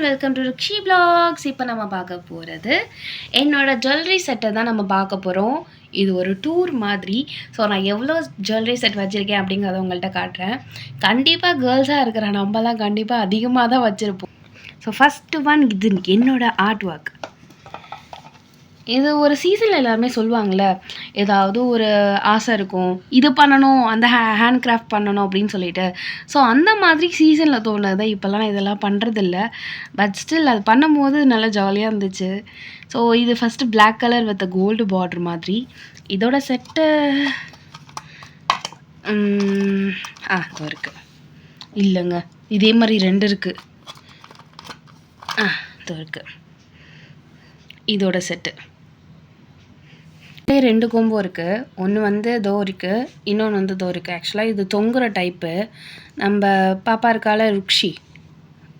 Welcome to ருக்ஷி vlogs. இப்போ நம்ம பார்க்க போகிறது என்னோட ஜுவல்லரி செட்டை தான் நம்ம பார்க்க போகிறோம். இது ஒரு டூர் மாதிரி. ஸோ நான் எவ்வளோ ஜுவல்லரி செட் வச்சுருக்கேன் அப்படிங்கிறத உங்கள்கிட்ட காட்டுறேன். கண்டிப்பாக கேர்ள்ஸாக இருக்கிற நம்மலாம் கண்டிப்பாக அதிகமாக தான் வச்சுருப்போம். ஸோ ஃபஸ்ட்டு ஒன் இது என்னோடய ஆர்ட் ஒர்க். இது ஒரு சீசனில் எல்லாருமே சொல்லுவாங்கள்ல, ஏதாவது ஒரு ஆசை இருக்கும், இது பண்ணணும், அந்த ஹேண்ட் கிராஃப்ட் பண்ணணும் அப்படின்னு சொல்லிட்டு. ஸோ அந்த மாதிரி சீசனில் தோணுது. இப்போல்லாம் நான் இதெல்லாம் பண்ணுறதில்ல. பட் ஸ்டில் அது பண்ணும்போது நல்லா ஜாலியாக இருந்துச்சு. ஸோ இது first black colour with gold border மாதிரி. இதோட செட்டு இதோ இருக்குது. இல்லைங்க, இதே மாதிரி 2 இருக்குது. இதோ இருக்குது இதோட செட்டு. 2 கொம்பு இருக்குது. ஒன்று வந்து இதோ இருக்குது, இன்னொன்று வந்து இதோ இருக்குது. ஆக்சுவலாக இது தொங்குற டைப்பு. நம்ம பாப்பா இருக்கால ருக்ஷி,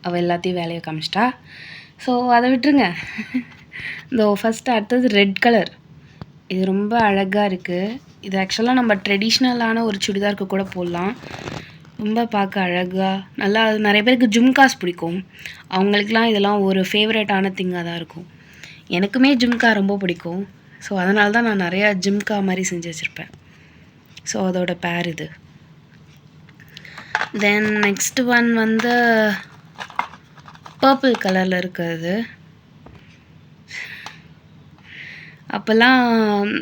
அவள் எல்லாத்தையும் வேலையை காமிச்சிட்டா. ஸோ அதை விட்டுருங்க. இதோ ஃபஸ்ட்டு அடுத்தது ரெட் கலர். இது ரொம்ப அழகாக இருக்குது. இது ஆக்சுவலாக நம்ம ட்ரெடிஷ்னலான ஒரு சுடிதாருக்கு கூட போடலாம். ரொம்ப பார்க்க அழகாக நல்லா. நிறைய பேருக்கு ஜும்காஸ் பிடிக்கும். அவங்களுக்குலாம் இதெல்லாம் ஒரு ஃபேவரட்டான திங்காக தான் இருக்கும். எனக்குமே ஜும்கா ரொம்ப பிடிக்கும். ஸோ அதனால தான் நான் நிறையா ஜிம்கா மாதிரி செஞ்சு வச்சுருப்பேன். ஸோ அதோட பேர் இது. தென் நெக்ஸ்ட் ஒன் வந்து பர்பிள் கலரில் இருக்கிறது. அப்போல்லாம்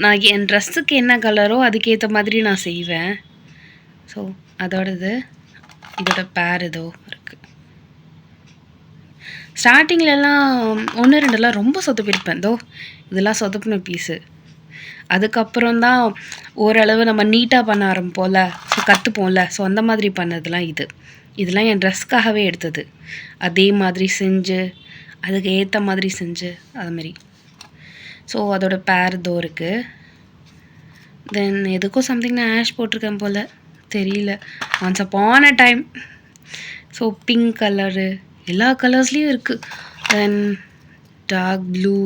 நான் என் ட்ரெஸ்ஸுக்கு என்ன கலரோ அதுக்கேற்ற மாதிரி நான் செய்வேன். ஸோ அதோடது இதோட பேர் இதோ இருக்குது. ஸ்டார்டிங்லலாம் 1-2 ரொம்ப சொதப்பிருப்பேன். இதோ இதெல்லாம் சொதப்பின பீஸு. அதுக்கப்புறம் தான் ஓரளவு நம்ம நீட்டாக பண்ண ஆரம்பிப்போம்ல, ஸோ கற்றுப்போம்ல. ஸோ அந்த மாதிரி பண்ணதெல்லாம் இதெல்லாம் என் ட்ரெஸ்க்காகவே எடுத்தது. அதே மாதிரி செஞ்சு அதுக்கு ஏற்ற மாதிரி செஞ்சு அதுமாரி. ஸோ அதோட பேர் இதோ இருக்குது. தென் எதுக்கும் சம்திங் நான் ஆஷ் போட்டிருக்கேன் போல், தெரியல. Once upon a time. So pink colour, எல்லா கலர்ஸ்லேயும் இருக்குது. தென் டார்க் ப்ளூ.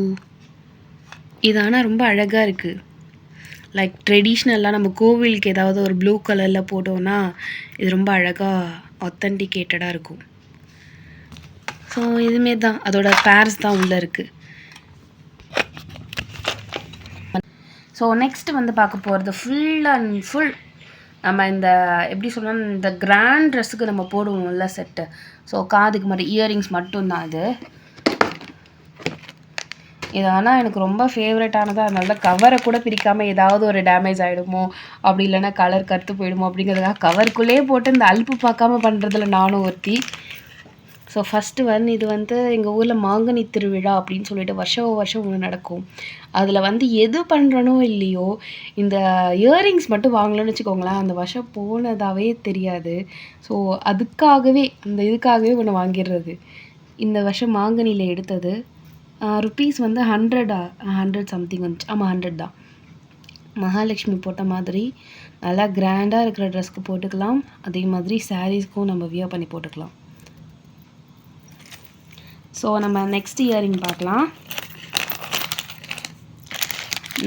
இது ஆனால் ரொம்ப அழகாக இருக்குது. லைக் ட்ரெடிஷ்னலாக நம்ம கோவிலுக்கு ஏதாவது ஒரு ப்ளூ கலரில் போட்டோன்னா இது ரொம்ப அழகாக ஆத்தென்டிகேட்டடாக இருக்கும். ஸோ இதுமாரி தான் அதோட பேர்ஸ் தான் உள்ளே இருக்குது. ஸோ நெக்ஸ்ட்டு வந்து பார்க்க போகிறது ஃபுல் அண்ட் ஃபுல் நம்ம இந்த எப்படி சொல்லணும், இந்த கிராண்ட் ட்ரெஸ்ஸுக்கு நம்ம போடுவோம்ல செட்டு. ஸோ காதுக்கு மட்டும் இயரிங்ஸ் மட்டும்தான் இது. இது ஆனால் எனக்கு ரொம்ப ஃபேவரட்டானதாக, அதனால கவரை கூட பிரிக்காமல் ஏதாவது ஒரு டேமேஜ் ஆகிடுமோ, அப்படி இல்லைன்னா கலர் கருத்து போயிடுமோ அப்படிங்கிறதுக்காக கவருக்குள்ளேயே போட்டு இந்த அலுப்பு பார்க்காம பண்ணுறதுல நானும் ஒருத்தி. ஸோ ஃபஸ்ட்டு வந்து இது வந்து எங்கள் ஊரில் மாங்கனி திருவிழா அப்படின்னு சொல்லிட்டு வருஷம் ஒன்று நடக்கும். அதில் வந்து எது பண்ணுறனோ இல்லையோ, இந்த இயரிங்ஸ் மட்டும் வாங்கலன்னு வச்சுக்கோங்களேன், அந்த வருஷம் போனதாகவே தெரியாது. ஸோ அதுக்காகவே இதுக்காகவே ஒன்று வாங்கிடுறது. இந்த வருஷம் மாங்கனியில் எடுத்தது. ருப்பீஸ் வந்து 100 சம்திங் வந்துச்சு. ஆமாம் 100 தான். மகாலட்சுமி போட்ட மாதிரி நல்லா கிராண்டாக இருக்கிற ட்ரெஸ்க்கு போட்டுக்கலாம். அதே மாதிரி சாரீஸ்க்கும் நம்ம வியர் பண்ணி போட்டுக்கலாம். ஸோ நம்ம நெக்ஸ்ட் இயரிங் பார்க்கலாம்.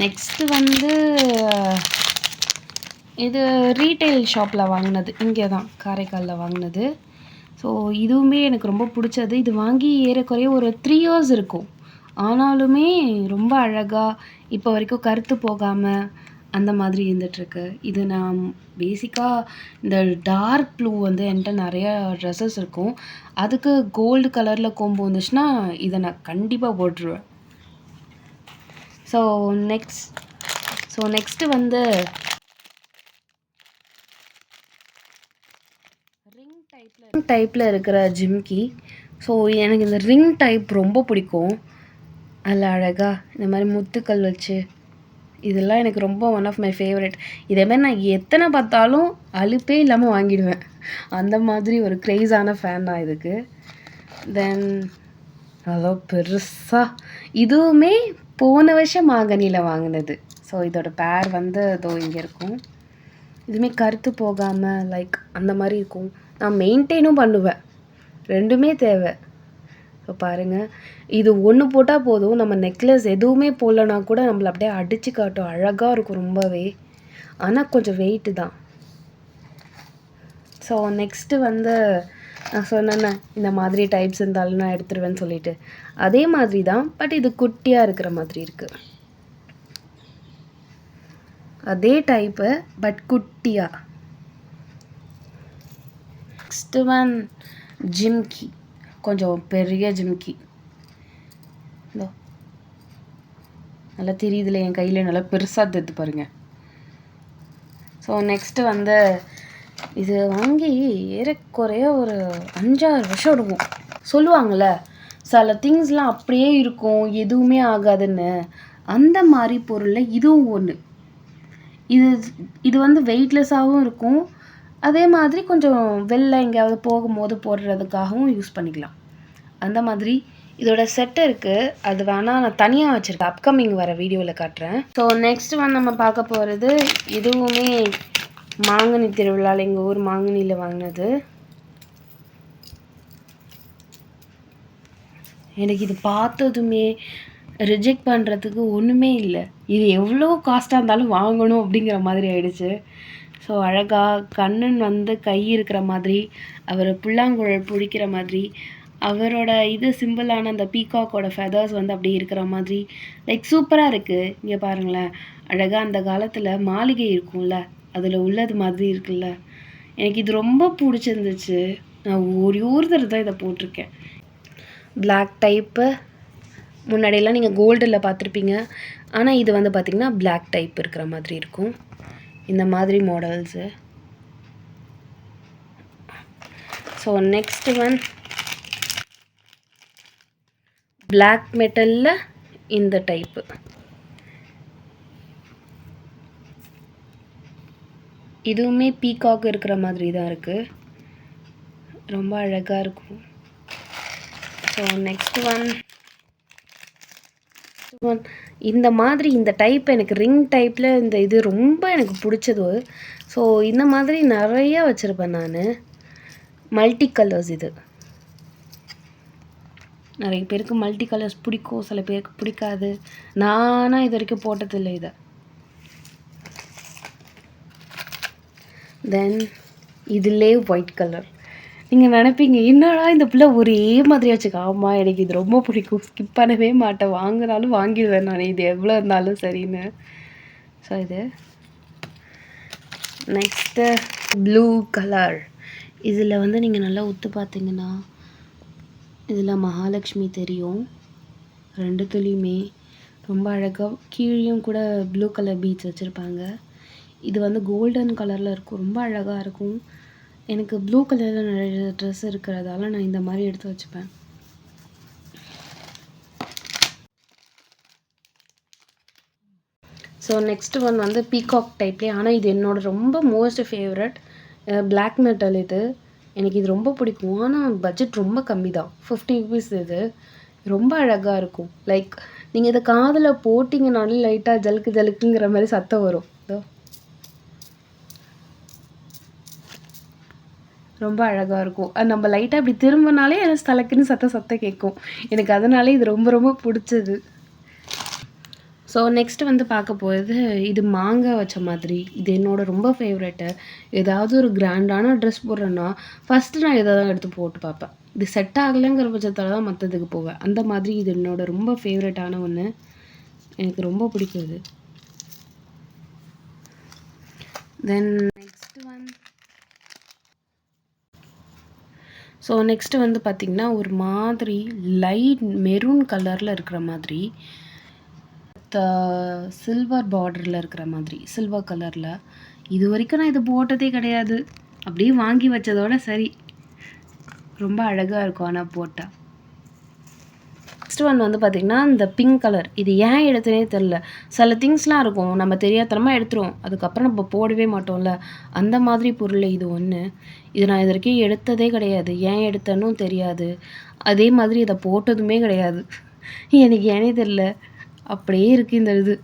நெக்ஸ்ட்டு வந்து இது ரீட்டைல் ஷாப்பில் வாங்கினது, இங்கே தான் காரைக்காலில் வாங்கினது. ஸோ இதுவுமே எனக்கு ரொம்ப பிடிச்சது. இது வாங்கி ஏறக்குறைய ஒரு 3 years இருக்கும். ஆனாலுமே ரொம்ப அழகாக இப்போ வரைக்கும் கருத்து போகாமல் அந்த மாதிரி இருந்துகிட்ருக்கு. இது நான் பேசிக்காக இந்த டார்க் ப்ளூ வந்து என்கிட்ட நிறையா ட்ரெஸ்ஸஸ் இருக்கும். அதுக்கு கோல்டு கலரில் கொம்பு வந்துச்சுன்னா இதை நான் கண்டிப்பாக போட்டுருவேன். ஸோ நெக்ஸ்ட்டு வந்து ரிங் டைப்பில் இருக்கிற ஜிம்கி. ஸோ எனக்கு இந்த ரிங் டைப் ரொம்ப பிடிக்கும். அதில் அழகாக இந்த மாதிரி முத்துக்கள் வச்சு, இதெல்லாம் எனக்கு ரொம்ப ஒன் ஆஃப் மை ஃபேவரட். இதேமாதிரி நான் எத்தனை பார்த்தாலும் அலுப்பே இல்லாமல் வாங்கிடுவேன். அந்த மாதிரி ஒரு க்ரேஸான ஃபேன் தான் இதுக்கு. தென் அவ்வளோ பெருசாக இதுவுமே போன வருஷம் மாங்கனியில் வாங்கினது. ஸோ இதோட பேர் வந்து இதோ இங்கே இருக்கும். இதுவுமே கருத்து போகாமல் லைக் அந்த மாதிரி இருக்கும். நான் மெயின்டைனும் பண்ணுவேன். 2மே தேவை. ஸோ பாருங்கள், இது ஒன்று போட்டால் போதும். நம்ம நெக்லஸ் எதுவுமே போடலனா கூட நம்மளை அப்படியே அடித்து காட்டும். அழகாக இருக்கும் ரொம்பவே. ஆனால் கொஞ்சம் வெயிட்டு தான். ஸோ நெக்ஸ்ட்டு வந்து நான் சொன்னேண்ணே இந்த மாதிரி டைப்ஸ் இருந்தாலும் நான் எடுத்துருவேன்னு சொல்லிட்டு. அதே மாதிரி தான், பட் இது குட்டியாக இருக்கிற மாதிரி இருக்குது. அதே டைப்பு பட் குட்டியாக. நெக்ஸ்ட்டு ஒன் ஜிம்கி, கொஞ்சம் பெரிய ஜிம்கி. இதோ நல்லா தெரியுதுல என் கையில், நல்லா பெருசாக தெரியுது பாருங்கள். ஸோ நெக்ஸ்ட்டு வந்து இது வாங்கி ஏறக்குறைய ஒரு 5-6 வருஷம் இருக்கும். சொல்லுவாங்கள்ல சில திங்ஸ்லாம் அப்படியே இருக்கும், எதுவுமே ஆகாதுன்னு. அந்த மாதிரி பொருளில் இதுவும் ஒன்று. இது வந்து வெயிட்லெஸ்ஸாகவும் இருக்கும். அதே மாதிரி கொஞ்சம் வெளில எங்கேயாவது போகும்போது போடுறதுக்காகவும் யூஸ் பண்ணிக்கலாம். அந்த மாதிரி இதோட செட் இருக்குது. அது வேணால் நான் தனியாக வச்சுருக்கேன், அப்கமிங் வர வீடியோவில் காட்டுறேன். ஸோ நெக்ஸ்ட் வந்து நம்ம பார்க்க போகிறது இதுவுமே மாங்கனி திருவிழாவில் எங்கள் ஊர் மாங்கனியில் வாங்கினது. எனக்கு இது பார்த்ததுமே ரிஜெக்ட் பண்ணுறதுக்கு ஒன்றுமே இல்லை. இது எவ்வளோ காஸ்ட்டாக இருந்தாலும் வாங்கணும் அப்படிங்கிற மாதிரி ஆயிடுச்சு. ஸோ அழகாக கண்ணன் வந்து கை இருக்கிற மாதிரி, அவர் புல்லாங்குழல் பிடிக்கிற மாதிரி, அவரோட இது சிம்பிளான அந்த பீகாக்கோட ஃபெதர்ஸ் வந்து அப்படி இருக்கிற மாதிரி லைக் சூப்பராக இருக்குது. இங்கே பாருங்களேன், அழகாக அந்த காலத்தில் மாளிகை இருக்கும்ல, அதில் உள்ளது மாதிரி இருக்குல்ல. எனக்கு இது ரொம்ப பிடிச்சிருந்துச்சு. நான் ஒரு தடவை தான் இதை போட்டிருக்கேன். Black type. முன்னாடியெல்லாம் நீங்கள் கோல்டில் பார்த்துருப்பீங்க, ஆனால் இது வந்து பார்த்திங்கன்னா பிளாக் டைப் இருக்கிற மாதிரி இருக்கும். இந்த மாதிரி models. So next one black மெட்டலில் இந்த டைப்பு. இதுவுமே பீகாக் இருக்கிற மாதிரி தான் இருக்குது, ரொம்ப அழகாக இருக்கும். ஸோ நெக்ஸ்ட் ஒன் இந்த மாதிரி இந்த டைப் எனக்கு ரிங் டைப்பில் இந்த இது ரொம்ப எனக்கு பிடிச்சது. ஸோ இந்த மாதிரி நிறையா வச்சுருப்பேன் நான். Multi colours. இது நிறைய பேருக்கு மல்டி கலர்ஸ் பிடிக்கும், சில பேருக்கு பிடிக்காது. நானாக இது வரைக்கும் போட்டதில்லை இதை. தென் இதிலே ஒயிட் கலர். நீங்கள் நினைப்பீங்க என்னடா இந்த பிள்ளை ஒரே மாதிரி வச்சுக்க. ஆமாம், எனக்கு இது ரொம்ப பிடிக்கும், ஸ்கிப் பண்ணவே மாட்டேன், வாங்கினாலும் வாங்கிடுவேன் நான், இது எவ்வளோ இருந்தாலும் சரின்னு. ஸோ இது நெக்ஸ்ட்டு ப்ளூ கலர். இதில் வந்து நீங்கள் நல்லா ஒத்து பார்த்தீங்கன்னா இதில் மகாலட்சுமி தெரியும், ரெண்டுத்துலேயுமே ரொம்ப அழகாக. கீழேயும் கூட ப்ளூ கலர் பீட்ஸ் வச்சுருப்பாங்க. இது வந்து கோல்டன் கலரில் இருக்கும், ரொம்ப அழகாக இருக்கும். எனக்கு ப்ளூ கலரில் நிறைய ட்ரெஸ் இருக்கிறதால நான் இந்த மாதிரி எடுத்து வச்சுப்பேன். ஸோ நெக்ஸ்ட் ஒன் வந்து பீகாக் டைப்லேயே, ஆனால் இது என்னோட ரொம்ப மோஸ்ட் ஃபேவரட் பிளாக் மெட்டல். இது எனக்கு இது ரொம்ப பிடிக்கும், ஆனால் பட்ஜெட் ரொம்ப கம்மி தான், 50 ருபீஸ். இது ரொம்ப அழகாக இருக்கும். லைக் நீங்கள் இதை காதில் போட்டிங்கனாலே லைட்டாக ஜலுக்கு ஜலுக்குங்கிற மாதிரி சத்தம் வரும். இதோ ரொம்ப அழகாக இருக்கும். அது நம்ம லைட்டாக இப்படி திரும்பினாலே எனக்கு தலைக்குன்னு சத்தம் கேட்கும். எனக்கு அதனாலே இது ரொம்ப ரொம்ப பிடிச்சது. ஸோ நெக்ஸ்ட்டு வந்து பார்க்க போகிறது இது மாங்காய் வச்ச மாதிரி. இது என்னோடய ரொம்ப ஃபேவரெட்டு. ஏதாவது ஒரு கிராண்டான ட்ரெஸ் போடுறேன்னா ஃபஸ்ட்டு நான் இதை தான் எடுத்து போட்டு பார்ப்பேன். இது செட் ஆகலைங்கிற பட்சத்தில் தான் மற்றதுக்கு போவேன். அந்த மாதிரி இது என்னோடய ரொம்ப ஃபேவரெட்டான ஒன்று, எனக்கு ரொம்ப பிடிக்குது. தென் நெக்ஸ்ட்டு வந்து பார்த்திங்கன்னா ஒரு மாதிரி லைட் மெரூன் கலரில் இருக்கிற மாதிரி, சில்வர் பார்டரில் இருக்கிற மாதிரி, சில்வர் கலரில். இது வரைக்கும் நான் இது போட்டதே கிடையாது, அப்படியே வாங்கி வச்சதோட சரி. ரொம்ப அழகாக இருக்கும் ஆனால் போட்டால். நெக்ஸ்ட் ஒன் வந்து பார்த்திங்கன்னா இந்த பிங்க் கலர். இது ஏன் எடுத்தனே தெரில. சில திங்ஸ்லாம் இருக்கும் நம்ம தெரியாதனமாக எடுத்துருவோம், அதுக்கப்புறம் நம்ம போடவே மாட்டோம்ல, அந்த மாதிரி பொருள் இது ஒன்று. இது நான் இது வரைக்கும் எடுத்ததே கிடையாது, ஏன் எடுத்தேன்னு தெரியாது. அதே மாதிரி இதை போட்டதுமே கிடையாது, எனக்கு ஏனே தெரில, அப்படியே இருக்குது இந்த இது.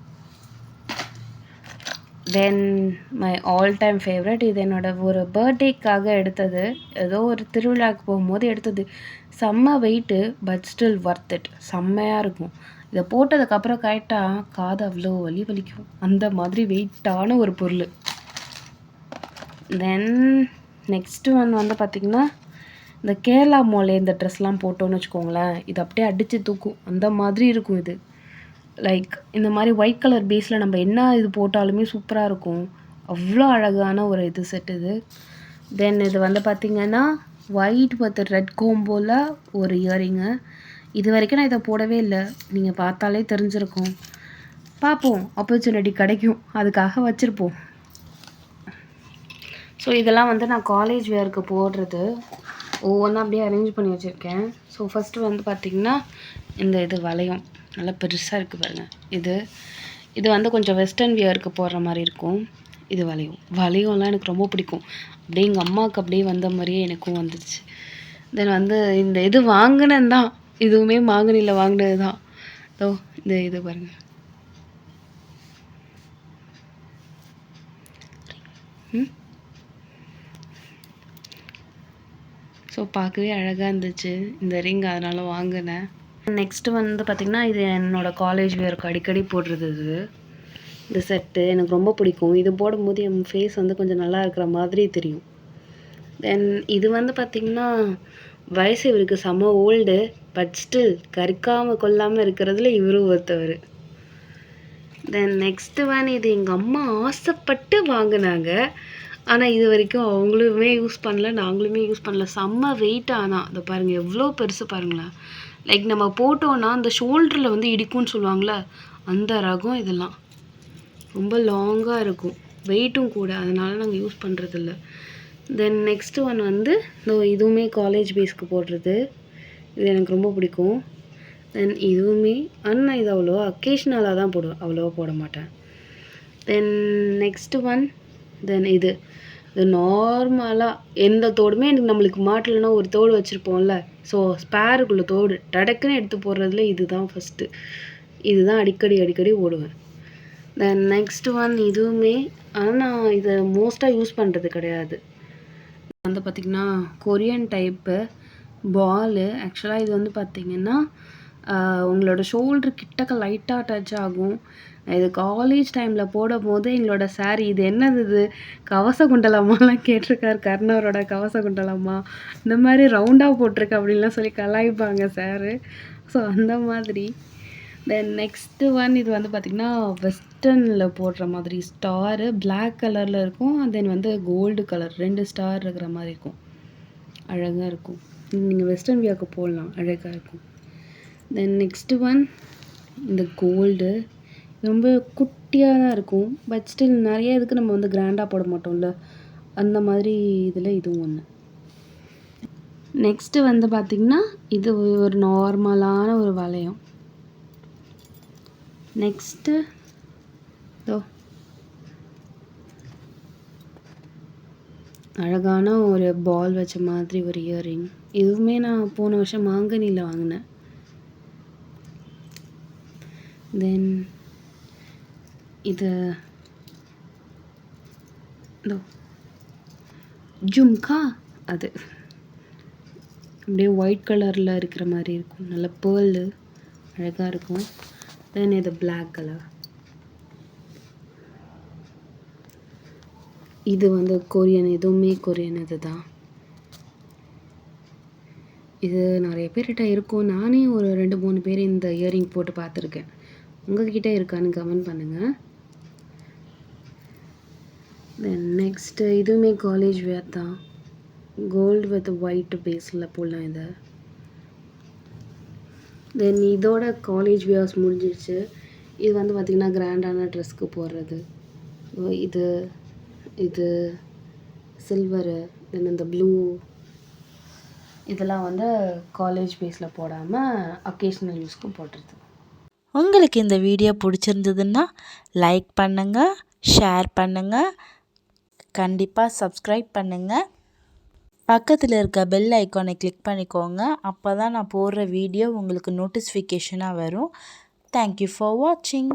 Then my all time favourite. இது என்னோடய ஒரு பர்த்டேக்காக எடுத்தது, ஏதோ ஒரு திருவிழாவுக்கு போகும்போது எடுத்தது. செம்ம weight, but still worth it, செம்மையாக இருக்கும். இதை போட்டதுக்கப்புறம் கரெக்டாக காது அவ்வளோ வலிக்கும், அந்த மாதிரி வெயிட்டான ஒரு பொருள். தென் நெக்ஸ்ட்டு ஒன் வந்து பார்த்திங்கன்னா இந்த கேரளா மால்ல இந்த ட்ரெஸ்லாம் போட்டோன்னு வச்சுக்கோங்களேன், இது அப்படியே அடிச்சு தூக்கும். அந்த மாதிரி இருக்கும் இது. லைக் இந்த மாதிரி ஒயிட் கலர் பேஸில் நம்ம என்ன இது போட்டாலுமே சூப்பராக இருக்கும். அவ்வளோ அழகான ஒரு இது செட் இது. தென் இது வந்து பார்த்திங்கன்னா ஒயிட் வித் ரெட் கோம்போவில் ஒரு இயரிங்கு. இது வரைக்கும் நான் இதை போடவே இல்லை. நீங்கள் பார்த்தாலே தெரிஞ்சிருக்கும். பார்ப்போம், ஆப்பர்ச்சுனிட்டி கிடைக்கும், அதுக்காக வச்சுருப்போம். ஸோ இதெல்லாம் வந்து நான் காலேஜ் வேருக்கு போடுறது. ஒவ்வொன்றா அப்படியே அரேஞ்ச் பண்ணி வச்சுருக்கேன். ஸோ ஃபஸ்ட்டு வந்து பார்த்திங்கன்னா இந்த இது வளையம் நல்லா பெருசாக இருக்குது பாருங்கள். இது வந்து கொஞ்சம் வெஸ்டர்ன் வியருக்கு போடுற மாதிரி இருக்கும். இது வளையம்லாம் எனக்கு ரொம்ப பிடிக்கும். அப்படியே எங்கள் அம்மாவுக்கு அப்படியே வந்த மாதிரியே எனக்கும் வந்துடுச்சு. தென் வந்து இந்த இது வாங்கினது தான், இதுவுமே மாங்கனியில் வாங்கினது தான். இந்த இது பாருங்கள். ஸோ பார்க்கவே அழகாக இருந்துச்சு இந்த ரிங், அதனால் வாங்கினேன். நெக்ஸ்ட்டு வந்து பார்த்திங்கன்னா இது என்னோடய காலேஜ் வேருக்கு அடிக்கடி போடுறது. இந்த செட்டு எனக்கு ரொம்ப பிடிக்கும். இது போடும்போது என் ஃபேஸ் வந்து கொஞ்சம் நல்லா இருக்கிற மாதிரி தெரியும். தென் இது வந்து பார்த்திங்கன்னா வயசு இவருக்கு செம்ம ஓல்டு, பட் ஸ்டில் கறிக்காமல் கொல்லாமல் இருக்கிறதுல இவரும் ஒருத்தவர். தென் நெக்ஸ்ட்டு இது எங்கள் அம்மா ஆசைப்பட்டு வாங்கினாங்க. ஆனால் இது வரைக்கும் அவங்களுமே யூஸ் பண்ணல, நாங்களுமே யூஸ் பண்ணல. செம்ம வெயிட். ஆனால் அதை பாருங்கள் எவ்வளோ பெருசு பாருங்களேன். லைக் நம்ம போட்டோன்னா அந்த ஷோல்டரில் வந்து இடிக்கும்னு சொல்லுவாங்களே, அந்த ரகம். இதெல்லாம் ரொம்ப லாங்காக இருக்கும், வெயிட்டும் கூட, அதனால நாங்கள் யூஸ் பண்ணுறதில்ல. தென் நெக்ஸ்ட்டு வந்து இதுவுமே காலேஜ் பேஸ்க்கு போடுறது. இது எனக்கு ரொம்ப பிடிக்கும். தென் இதுவுமே ஆனால் இது அவ்வளோவா அக்கேஷ்னலாக தான் போடுவேன், அவ்வளோவா போட மாட்டேன். தென் நெக்ஸ்ட்டு தென் இது நார்மலாக எந்த தோடுமே எனக்கு நம்மளுக்கு மாட்டலைன்னா ஒரு தோடு வச்சுருப்போம்ல, ஸோ ஸ்பேருக்குள்ள தோடு டடக்குன்னு எடுத்து போடுறதுல இதுதான் ஃபஸ்ட்டு. இதுதான் அடிக்கடி போடுவேன். தென் நெக்ஸ்ட்டு இதுவுமே, ஆனால் நான் இதை மோஸ்ட்டாக யூஸ் பண்ணுறது கிடையாது. வந்து பார்த்திங்கன்னா கொரியன் டைப்பு பாலு. ஆக்சுவலாக இது வந்து பார்த்திங்கன்னா உங்களோட ஷோல்டர் கிட்டக்க லைட்டாக டச் ஆகும். இது காலேஜ் டைமில் போடும்போது எங்களோட சாரீ, இது என்னது இது கவச குண்டலம்மாலாம் கேட்டிருக்காரு. கர்ணரோட கவச குண்டலம்மா இந்த மாதிரி ரவுண்டாக போட்டிருக்கு அப்படின்லாம் சொல்லி கலாய்ப்பாங்க சாரு. ஸோ அந்த மாதிரி. தென் நெக்ஸ்ட்டு இது வந்து பார்த்திங்கன்னா வெஸ்டர்னில் போடுற மாதிரி ஸ்டாரு பிளாக் கலரில் இருக்கும். தென் வந்து கோல்டு கலர் 2 ஸ்டார் இருக்கிற மாதிரி இருக்கும். அழகாக இருக்கும். நீங்கள் வெஸ்டர்ன் வியாக்கு போடலாம், அழகாக இருக்கும். தென் நெக்ஸ்ட்டு இந்த கோல்டு ரொம்ப குட்டியாக தான் இருக்கும், பட் ஸ்டில் நிறைய இதுக்கு நம்ம வந்து கிராண்டாக போட மாட்டோம்ல, அந்த மாதிரி இதில் இதுவும் ஒன்று. நெக்ஸ்ட்டு வந்து பார்த்திங்கன்னா இது ஒரு நார்மலான ஒரு வளையம். நெக்ஸ்ட்டு அழகான ஒரு பால் வச்ச மாதிரி ஒரு இயரிங். இதுவுமே நான் போன வருஷம் மாங்கனியில் வாங்கினேன். தென் இது ஜும்கா, அது அப்படியே ஒயிட் கலரில் இருக்கிற மாதிரி இருக்கும், நல்ல பேர்லு அழகாக இருக்கும். தென் இது பிளாக் கலர். இது வந்து கொரியன், எதுவுமே கொரியன் இது தான். இது நிறைய பேர்கிட்ட இருக்கும். நானே ஒரு 2-3 பேர் இந்த இயரிங் போட்டு பார்த்துருக்கேன். உங்கள்கிட்ட இருக்கான்னு கமெண்ட் பண்ணுங்கள். தென் நெக்ஸ்ட்டு இதுவுமே காலேஜ் வேர் தான். கோல்டு வித் ஒயிட் பேஸில் போடலாம் இதை. தென் இதோட காலேஜ் வியர்ஸ் முடிஞ்சிடுச்சு. இது வந்து பார்த்திங்கன்னா கிராண்டான ட்ரெஸ்க்கு போடுறது. இது சில்வரு, தென் இந்த ப்ளூ, இதெல்லாம் வந்து காலேஜ் பேஸில் போடாமல் அக்கேஷ்னல் யூஸ்க்கு போடுறது. உங்களுக்கு இந்த வீடியோ பிடிச்சிருந்ததுன்னா லைக் பண்ணுங்கள், ஷேர் பண்ணுங்கள், கண்டிப்பாக சப்ஸ்கிரைப் பண்ணுங்கள். பக்கத்தில் இருக்க பெல் ஐக்கானை கிளிக் பண்ணிக்கோங்க. அப்போ தான் நான் போடுற வீடியோ உங்களுக்கு நோட்டிஃபிகேஷனாக வரும். தேங்க்யூ ஃபார் வாட்சிங்.